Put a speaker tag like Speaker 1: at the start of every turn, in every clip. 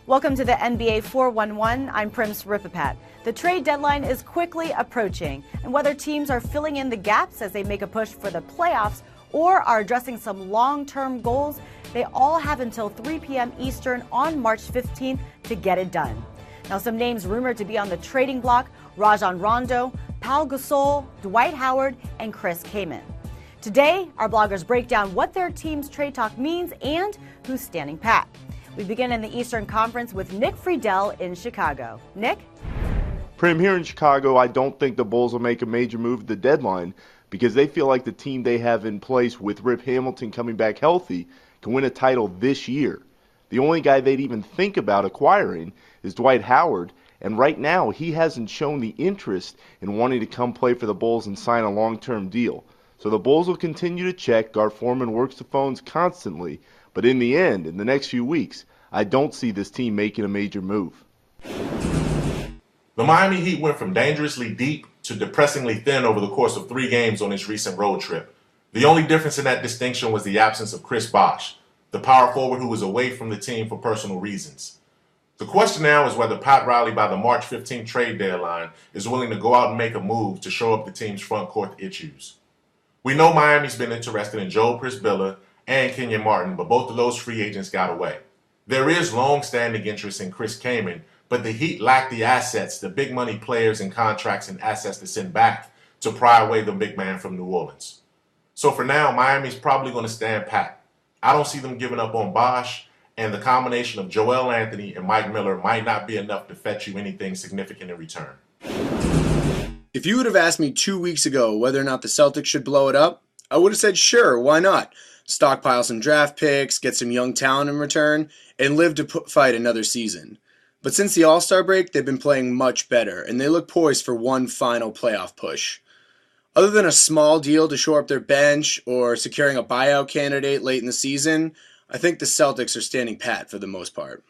Speaker 1: Welcome to the NBA 411. I'm Prim Sripapat. The trade deadline is quickly approaching, and whether teams are filling in the gaps as they make a push for the playoffs or are addressing some long-term goals, they all have until 3 p.m. Eastern on March 15th to get it done. Now, some names rumored to be on the trading block: Rajon Rondo, Pau Gasol, Dwight Howard, and Chris Kaman. Today, our bloggers break down what their team's trade talk means and who's standing pat. We begin in the Eastern Conference with Nick Friedel in Chicago. Nick?
Speaker 2: Prim, here in Chicago, I don't think the Bulls will make a major move at the deadline because they feel like the team they have in place with Rip Hamilton coming back healthy can win a title this year. The only guy they'd even think about acquiring is Dwight Howard, and right now he hasn't shown the interest in wanting to come play for the Bulls and sign a long-term deal. So the Bulls will continue to check. Gar Forman works the phones constantly, but in the end, in the next few weeks, I don't see this team making a major move.
Speaker 3: The Miami Heat went from dangerously deep to depressingly thin over the course of 3 games on its recent road trip. The only difference in that distinction was the absence of Chris Bosh, the power forward who was away from the team for personal reasons. The question now is whether Pat Riley, by the March 15th trade deadline, is willing to go out and make a move to show up the team's front court issues. We know Miami's been interested in Joe Prisbilla and Kenyon Martin, but both of those free agents got away. There is long-standing interest in Chris Kaman, but the Heat lack the assets, the big money players and contracts and assets to send back to pry away the big man from New Orleans. So for now, Miami's probably going to stand pat. I don't see them giving up on Bosh, and the combination of Joel Anthony and Mike Miller might not be enough to fetch you anything significant in return.
Speaker 4: If you would have asked me 2 weeks ago whether or not the Celtics should blow it up, I would have said sure, why not? Stockpile some draft picks, get some young talent in return, and live to fight another season. But since the All-Star break, they've been playing much better, and they look poised for one final playoff push. Other than a small deal to shore up their bench or securing a buyout candidate late in the season, I think the Celtics are standing pat for the most part.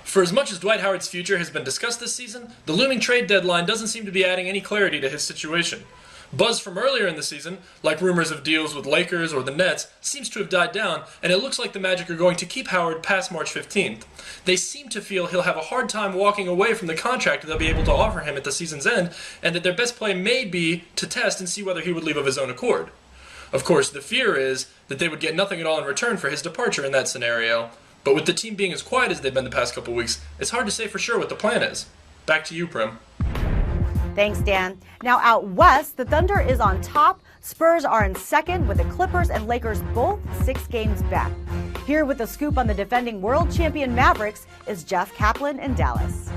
Speaker 5: For as much as Dwight Howard's future has been discussed this season, the looming trade deadline doesn't seem to be adding any clarity to his situation. Buzz from earlier in the season, like rumors of deals with Lakers or the Nets, seems to have died down, and it looks like the Magic are going to keep Howard past March 15th. They seem to feel he'll have a hard time walking away from the contract they'll be able to offer him at the season's end, and that their best play may be to test and see whether he would leave of his own accord. Of course, the fear is that they would get nothing at all in return for his departure in that scenario. But with the team being as quiet as they've been the past couple weeks, it's hard to say for sure what the plan is. Back to you, Prim.
Speaker 1: Thanks, Dan. Now out west, the Thunder is on top. Spurs are in second, with the Clippers and Lakers both 6 games back. Here with the scoop on the defending world champion Mavericks is Jeff Kaplan in Dallas.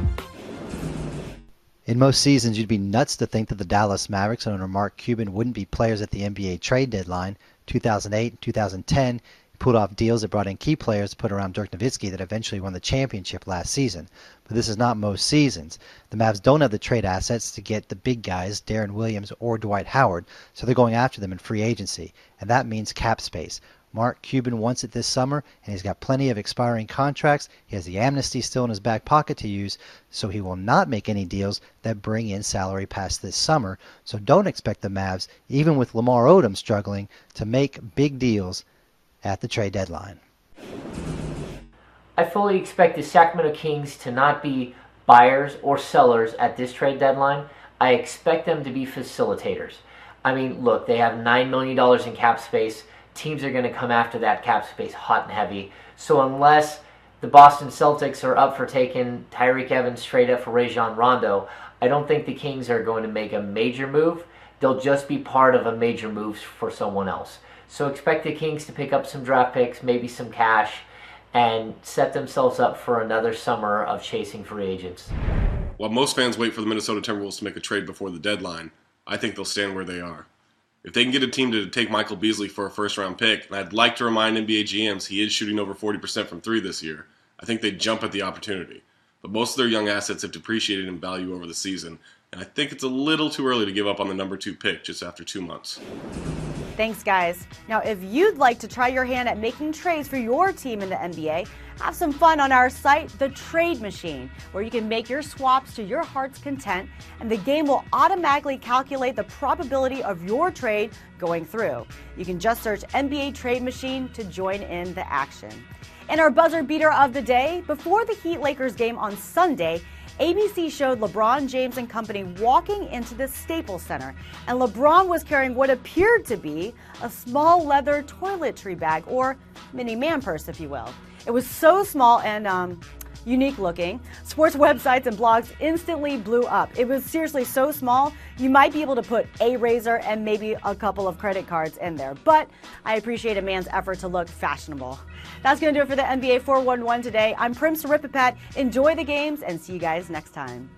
Speaker 6: In most seasons, you'd be nuts to think that the Dallas Mavericks under Mark Cuban wouldn't be players at the NBA trade deadline. 2008, 2010, he pulled off deals that brought in key players to put around Dirk Nowitzki that eventually won the championship last season. But this is not most seasons. The Mavs don't have the trade assets to get the big guys, Darren Williams or Dwight Howard, so they're going after them in free agency, and that means cap space. Mark Cuban wants it this summer, and he's got plenty of expiring contracts. He has the amnesty still in his back pocket to use, so he will not make any deals that bring in salary past this summer. So don't expect the Mavs, even with Lamar Odom struggling, to make big deals at the trade deadline.
Speaker 7: I fully expect the Sacramento Kings to not be buyers or sellers at this trade deadline. I expect them to be facilitators. I mean, look, they have $9 million in cap space. Teams are going to come after that cap space hot and heavy. So unless the Boston Celtics are up for taking Tyreke Evans straight up for Rajon Rondo, I don't think the Kings are going to make a major move. They'll just be part of a major move for someone else. So expect the Kings to pick up some draft picks, maybe some cash, and set themselves up for another summer of chasing free agents.
Speaker 8: While most fans wait for the Minnesota Timberwolves to make a trade before the deadline, I think they'll stand where they are. If they can get a team to take Michael Beasley for a first-round pick, and I'd like to remind NBA GMs he is shooting over 40% from 3 this year, I think they'd jump at the opportunity. But most of their young assets have depreciated in value over the season, and I think it's a little too early to give up on the number 2 pick just after 2 months.
Speaker 1: Thanks, guys. Now, if you'd like to try your hand at making trades for your team in the NBA, have some fun on our site, The Trade Machine, where you can make your swaps to your heart's content, and the game will automatically calculate the probability of your trade going through. You can just search NBA Trade Machine to join in the action. And our buzzer beater of the day, before the Heat-Lakers game on Sunday, ABC showed LeBron James and company walking into the Staples Center, and LeBron was carrying what appeared to be a small leather toiletry bag, or mini man purse, if you will. It was so small and unique looking. Sports websites and blogs instantly blew up. It was seriously so small, you might be able to put a razor and maybe a couple of credit cards in there. But I appreciate a man's effort to look fashionable. That's going to do it for the NBA 411 today. I'm Prim Siripipat. Enjoy the games and see you guys next time.